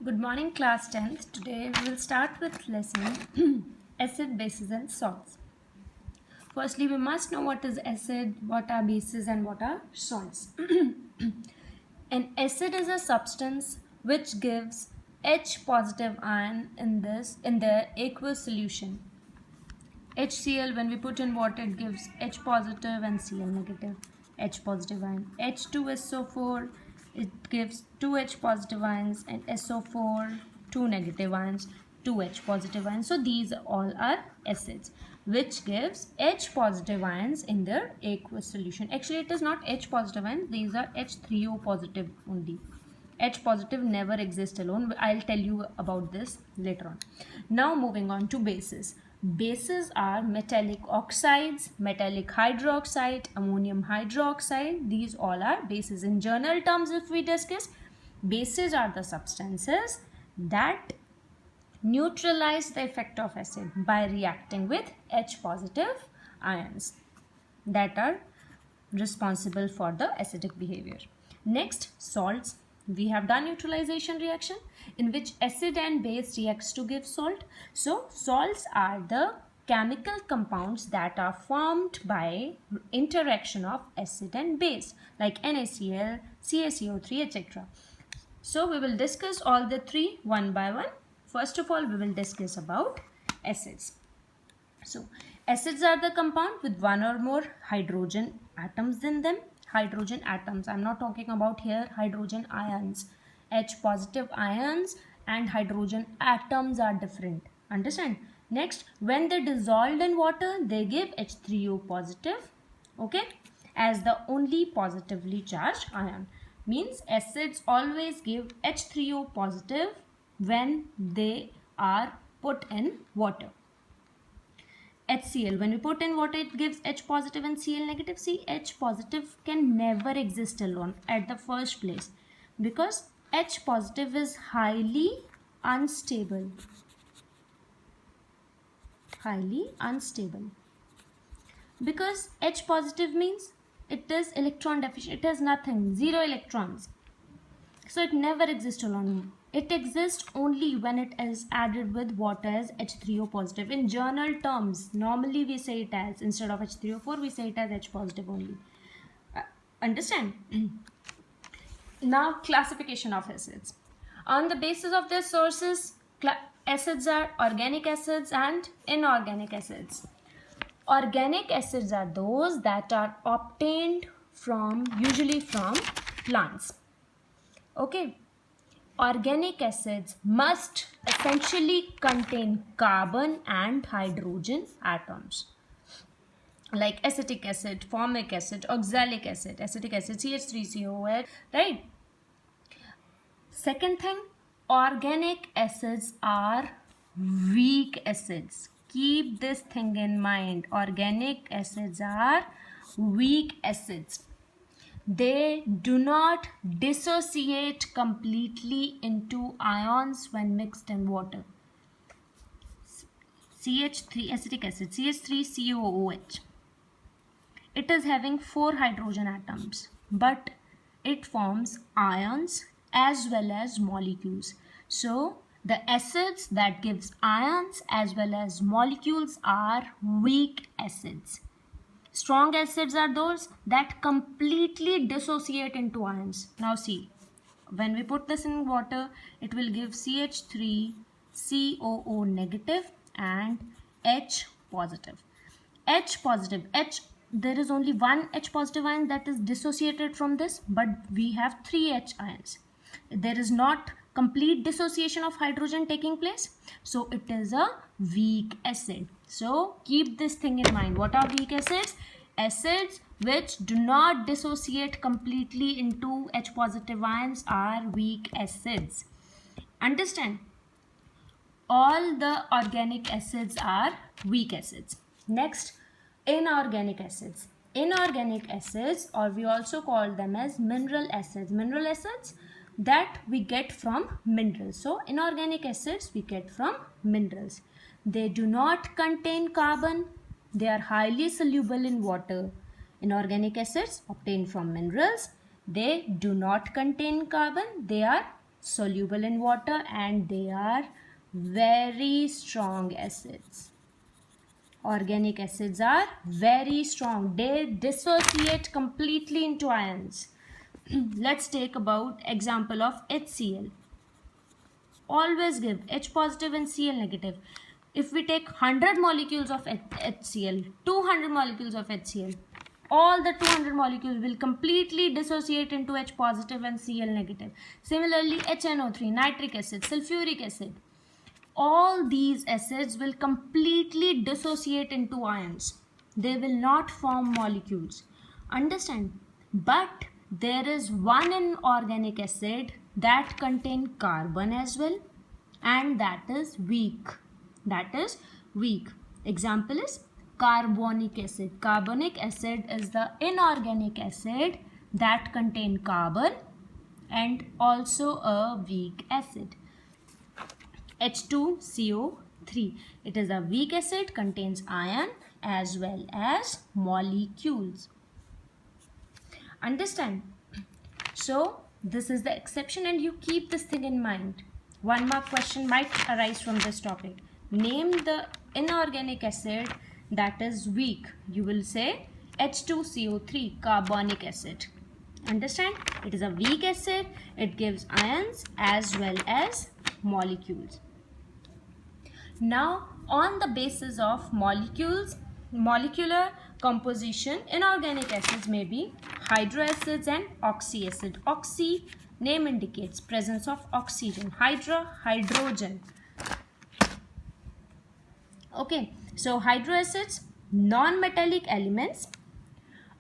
Good morning, class 10th. Today we will start with lesson acid, bases and salts. Firstly, we must know what is acid, what are bases and what are salts. An acid is a substance which gives H positive ion in the aqueous solution. HCl, when we put in water, it gives H positive and Cl negative. H positive ion. H2SO4, it gives 2H positive ions, and SO4, 2 negative ions, 2H positive ions. So these all are acids which gives H positive ions in their aqueous solution. Actually, it is not H positive ions, these are H3O positive only. H positive never exists alone. I'll tell you about this later on. Now moving on to bases. Bases are metallic oxides, metallic hydroxide, ammonium hydroxide. These all are bases. In general terms, if we discuss, bases are the substances that neutralize the effect of acid by reacting with H positive ions that are responsible for the acidic behavior. Next, salts. We have done neutralization reaction in which acid and base reacts to give salt. So salts are the chemical compounds that are formed by interaction of acid and base like NaCl, CaCO3, etc. So we will discuss all the three one by one. First of all, we will discuss about acids. So acids are the compound with one or more hydrogen atoms in them. Hydrogen atoms, I'm not talking about here hydrogen ions. H positive ions and hydrogen atoms are different. Understand? Next, when they dissolved in water, they give H3O positive, okay, as the only positively charged ion. Means acids always give H3O positive when they are put in water. HCl, when we put in water, it gives H positive and Cl negative. See, H positive can never exist alone at the first place because H positive is highly unstable. Highly unstable. Because H positive means it is electron deficient. It has nothing, zero electrons. So it never exists alone. It exists only when it is added with water as H3O positive. In journal terms, normally we say it as, instead of H3O4, we say it as H positive only. Understand? Now, classification of acids. On the basis of their sources, acids are organic acids and inorganic acids. Organic acids are those that are obtained usually from plants. Okay. Organic acids must essentially contain carbon and hydrogen atoms like acetic acid, formic acid, oxalic acid, acetic acid, CH3COOH, right? Second thing, organic acids are weak acids. Keep this thing in mind. Organic acids are weak acids. They do not dissociate completely into ions when mixed in water. CH3 acetic acid, CH3COOH. It is having 4 hydrogen atoms, but it forms ions as well as molecules. So the acids that gives ions as well as molecules are weak acids. Strong acids are those that completely dissociate into ions. Now see, when we put this in water, it will give CH3COO negative and H positive. H positive, there is only one H positive ion that is dissociated from this, but we have 3 H ions. There is not complete dissociation of hydrogen taking place, so it is a weak acid. So keep this thing in mind. What are weak acids? Acids which do not dissociate completely into H positive ions are weak acids. Understand? All the organic acids are weak acids. Next, inorganic acids. Inorganic acids, or we also call them as mineral acids. Mineral acids that we get from minerals. So inorganic acids we get from minerals. They do not contain carbon. They are highly soluble in water. Inorganic acids obtained from minerals. They do not contain carbon. They are soluble in water, and they are very strong acids. Organic acids are very strong. They dissociate completely into ions. Let's take about example of HCl. Always give H positive and Cl negative. If we take 100 molecules of HCl, 200 molecules of HCl, all the 200 molecules will completely dissociate into H positive and Cl negative. Similarly, HNO3, nitric acid, sulfuric acid, all these acids will completely dissociate into ions. They will not form molecules. Understand? But there is one inorganic acid that contain carbon as well, and that is weak. That is weak. Example is carbonic acid. Carbonic acid is the inorganic acid that contain carbon and also a weak acid. H2CO3. It is a weak acid, contains ion as well as molecules. Understand? So this is the exception, and you keep this thing in mind. 1 mark question might arise from this topic. Name the inorganic acid that is weak. You will say H2CO3, carbonic acid. Understand? It is a weak acid. It gives ions as well as molecules. Now, on the basis of molecular composition, inorganic acids may be hydroacids and oxyacid. Oxy, name indicates presence of oxygen. Hydrogen. Okay, so hydroacids, non-metallic elements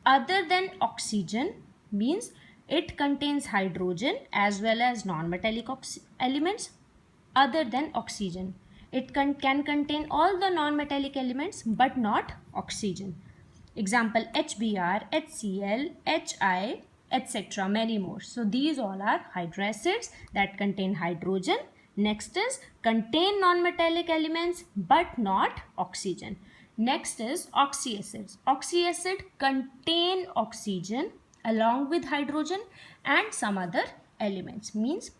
other than oxygen, means it contains hydrogen as well as non-metallic elements other than oxygen. It can contain all the non-metallic elements but not oxygen. Example, HBr, HCl, HI, etc. Many more. So these all are hydroacids that contain hydrogen. Next is contain non-metallic elements but not oxygen. Next is oxyacids. Oxyacid contain oxygen along with hydrogen and some other elements, means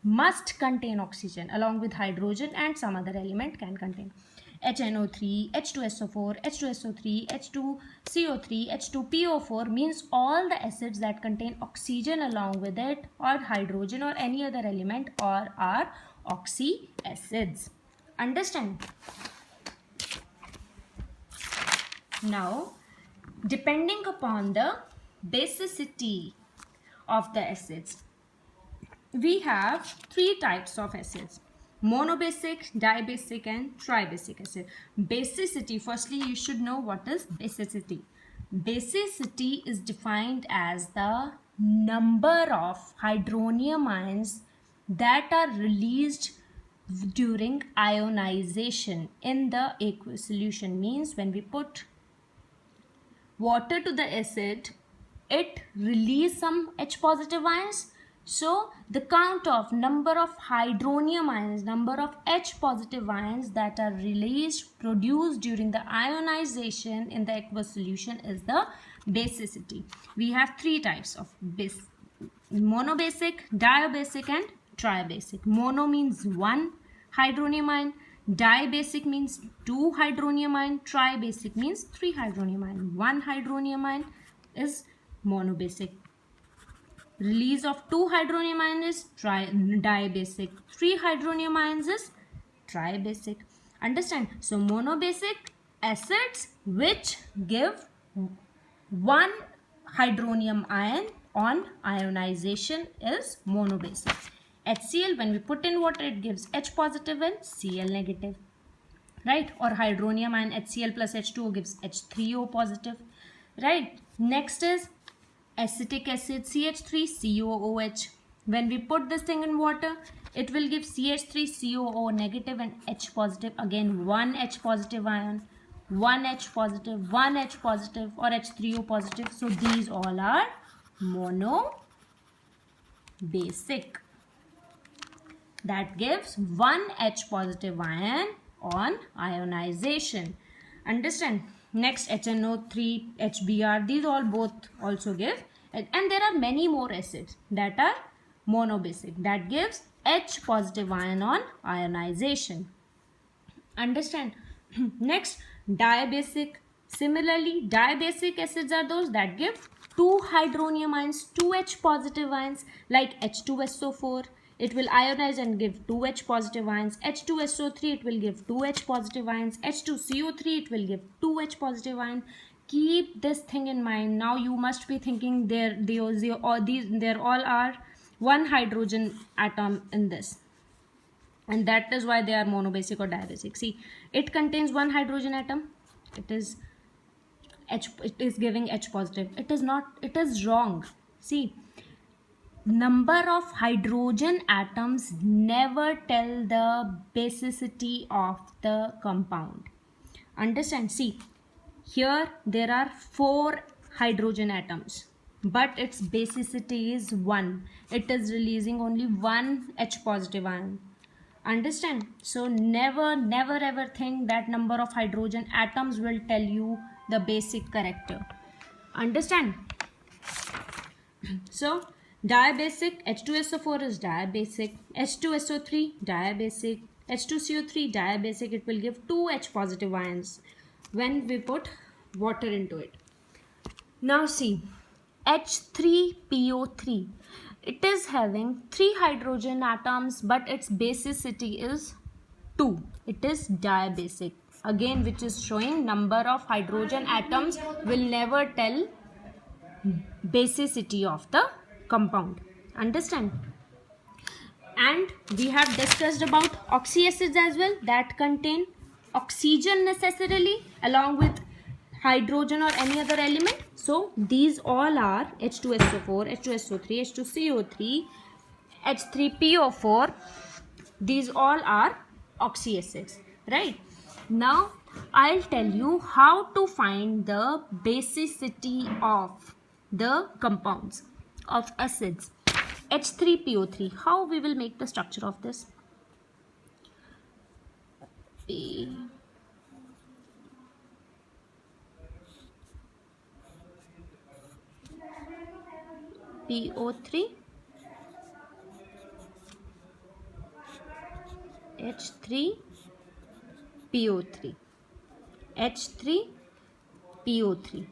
must contain oxygen along with hydrogen and some other element can contain. HNO3, H2SO4, H2SO3, H2CO3, H2PO4 means all the acids that contain oxygen along with it, or hydrogen or any other element, or are oxyacids. Understand? Now, depending upon the basicity of the acids, we have 3 types of acids: monobasic, dibasic and tribasic acid. Basicity, firstly you should know what is basicity. Basicity is defined as the number of hydronium ions that are released during ionization in the aqueous solution. Means when we put water to the acid, it releases some H positive ions. So the count of number of hydronium ions, number of H positive ions that are produced during the ionization in the aqueous solution is the basicity. We have 3 types of monobasic, diabasic and tribasic. Mono means 1 hydronium ion, dibasic means 2 hydronium ion, tribasic means 3 hydronium ion. 1 hydronium ion is monobasic. Release of 2 hydronium ions is dibasic. 3 hydronium ions is tribasic. Understand? So monobasic acids which give 1 hydronium ion on ionization is monobasic. HCl, when we put in water, it gives H positive and Cl negative, right? Or hydronium ion HCl plus H2O gives H3O positive, right? Next is acetic acid, CH3COOH. When we put this thing in water, it will give CH3COO negative and H positive. Again, 1 H positive ion, 1 H positive, 1 H positive or H3O positive. So these all are monobasic. That gives 1 H positive ion on ionization. Understand? Next, HNO3, HBr, these all both also give. And there are many more acids that are monobasic. That gives H positive ion on ionization. Understand? Next, diabasic. Similarly, diabasic acids are those that give 2 hydronium ions, 2 H positive ions, like H2SO4. It will ionize and give 2 H positive ions. H2SO3, it will give 2 H positive ions. H2CO3, it will give 2 H positive ions. Keep this thing in mind. Now you must be thinking there all are one hydrogen atom in this, and that is why they are monobasic or diabasic. See, it contains one hydrogen atom. It is giving H positive. It is not, it is wrong. See, number of hydrogen atoms never tell the basicity of the compound. Understand? See, here there are 4 hydrogen atoms, but its basicity is 1. It is releasing only 1 H positive ion. Understand? So never ever think that number of hydrogen atoms will tell you the basic character. Understand? So diabasic, H2SO4 is diabasic, H2SO3 diabasic, H2CO3 diabasic. It will give 2 H positive ions when we put water into it. Now see, H3PO3, it is having 3 hydrogen atoms, but its basicity is 2. It is diabasic. Again, which is showing number of hydrogen atoms will never tell basicity of the compound. Understand? And we have discussed about oxyacids as well, that contain oxygen necessarily along with hydrogen or any other element. So these all are H2SO4, H2SO3, H2CO3, H3PO4. These all are oxyacids, right? Now I'll tell you how to find the basicity of the compounds of acids. H3PO3, how we will make the structure of this? PO3, H3PO3, H3PO3.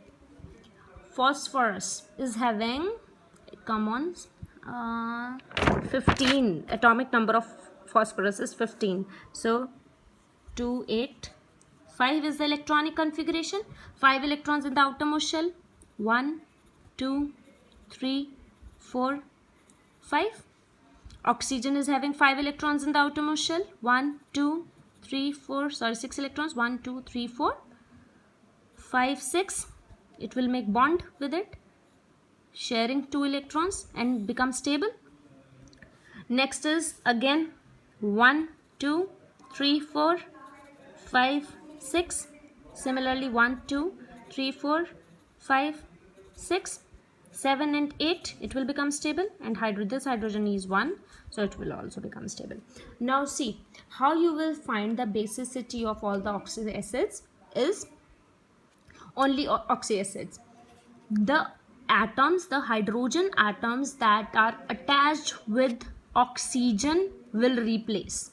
Phosphorus is having, come on, 15. Atomic number of phosphorus is 15. So 2, 8, 5 is the electronic configuration. 5 electrons in the outermost shell. 1, 2, 3, 4, 5. Oxygen is having 5 electrons in the outermost shell. 1, 2, 3, 4, 6 electrons. 1, 2, 3, 4, 5, 6. It will make bond with it, sharing 2 electrons and become stable. Next is again 1, 2, 3, 4, 5, 6. Similarly 1, 2, 3, 4, 5, 6, 7 and 8. It will become stable, and this hydrogen is 1, so it will also become stable. Now see how you will find the basicity of all the oxyacids is only oxyacids. The atoms, the hydrogen atoms that are attached with oxygen will replace.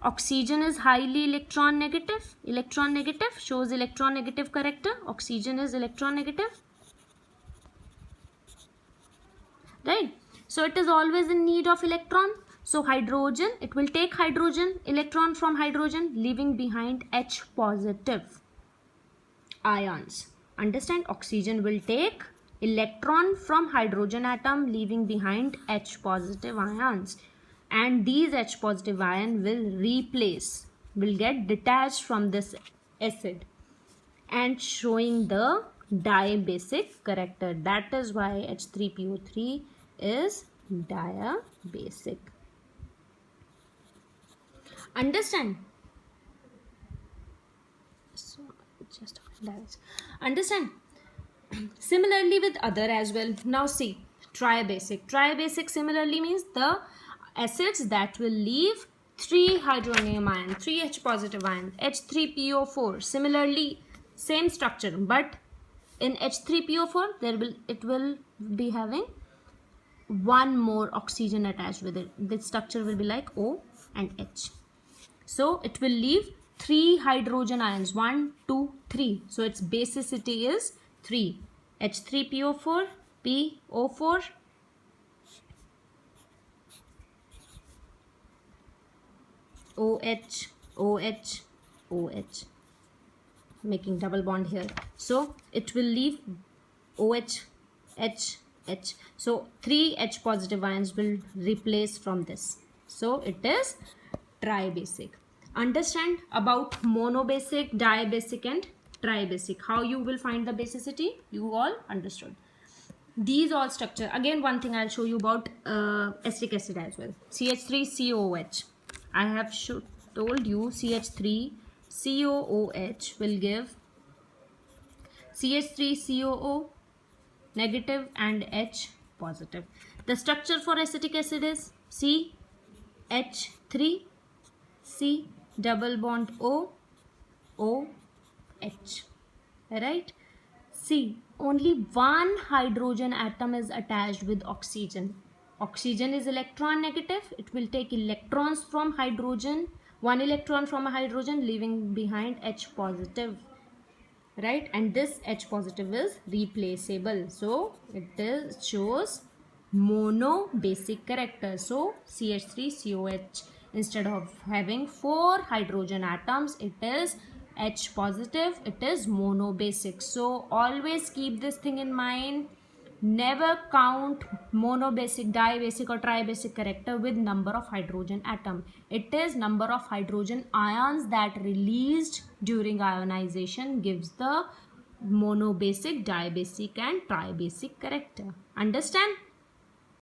Oxygen is highly electron negative. Electron negative shows electron negative character. Oxygen is electron negative. Right? So it is always in need of electron. So hydrogen, it will take hydrogen, electron from hydrogen, leaving behind H positive ions. Understand? Oxygen will take electron from hydrogen atom, leaving behind H positive ions, and these H positive ion will get detached from this acid and showing the diabasic character. That is why H3PO3 is diabasic. Understand? So just understand. Similarly with other as well. Now see, triabasic. Triabasic similarly means the acids that will leave 3 hydronium ion, 3 H positive ion, H3PO4. Similarly, same structure, but in H3PO4 it will be having one more oxygen attached with it. The structure will be like O and H. So it will leave 3 hydrogen ions, 1, 2, 3. So its basicity is 3. H3PO4, PO4, OH, OH, OH, making double bond here. So it will leave OH, H, H. So 3 H positive ions will replace from this. So it is tribasic. Understand about monobasic, dibasic and tribasic. How you will find the basicity? You all understood. These all structure. Again, one thing I'll show you about acetic acid as well. CH3COOH. I have told you CH3COOH will give CH3COO negative and H positive. The structure for acetic acid is CH3, C double bond O, OH. Right? See, only one hydrogen atom is attached with oxygen. Oxygen is electron negative. It will take electrons from hydrogen, one electron from a hydrogen, leaving behind H positive. Right? And this H positive is replaceable. So it shows monobasic character. So CH3COH, instead of having 4 hydrogen atoms, it is H positive, it is monobasic. So always keep this thing in mind. Never count monobasic, dibasic or tribasic character with number of hydrogen atom. It is number of hydrogen ions that released during ionization gives the monobasic, dibasic and tribasic character. Understand?